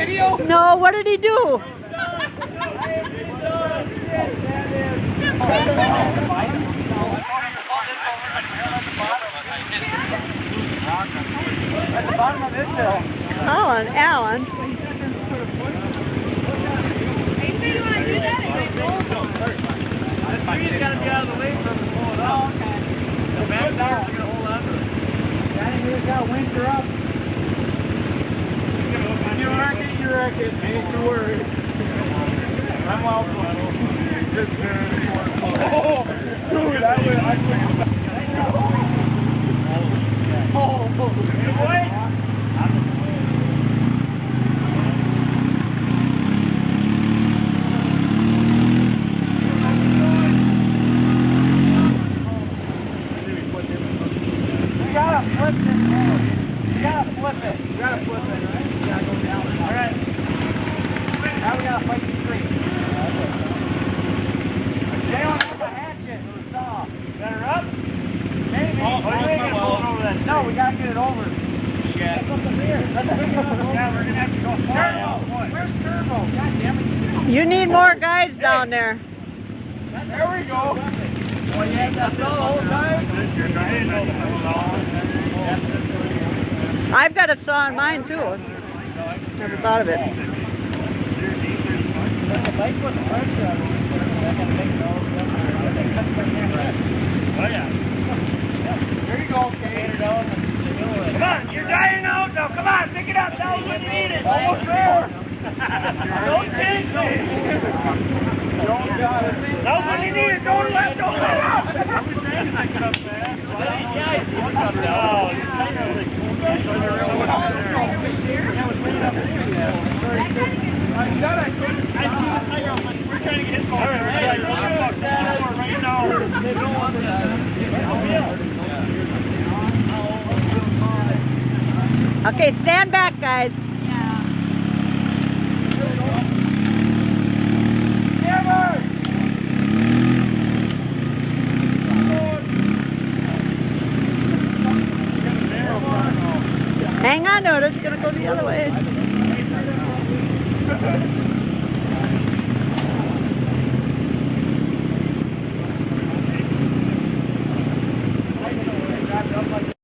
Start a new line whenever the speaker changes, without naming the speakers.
video?
No, what did he do?
At the bottom of this hill.
Alan.
The tree's got to be out of the way for him to pull it up. Oh, okay. The back tires are going to hold on to it. Guy here's got winter up. You wreck it. Ain't too worried. I'm welcome. Oh, dude, I would. Oh, boy. You gotta flip it. You gotta flip it, right? You gotta go down. Alright. Now we gotta fight the tree. Stay on with the hatchet or the saw. Got her up? Maybe. Oh, we ain't gonna pull it over that tree. No, we gotta get it over. Shit. That's up here. Let's pick it up. Yeah, we're gonna have to go. Turbo! Where's Turbo? God damn it.
You need more guides down there.
There we go. Well, you have that saw the whole time?
I've got a saw in mine too. Never thought of it.
Oh yeah. There you go, Kate. Come on, you're dying out now. Come on, pick it up. That was what you needed. Almost there. Don't change me. That was what you needed. Don't let go. I was saying I cut up fast. Yeah, I see what comes out. I said I couldn't. We're trying to get his phone. All right, right now. They don't want that.
Okay, stand back, guys. Hang on to it, it's gonna go the other way.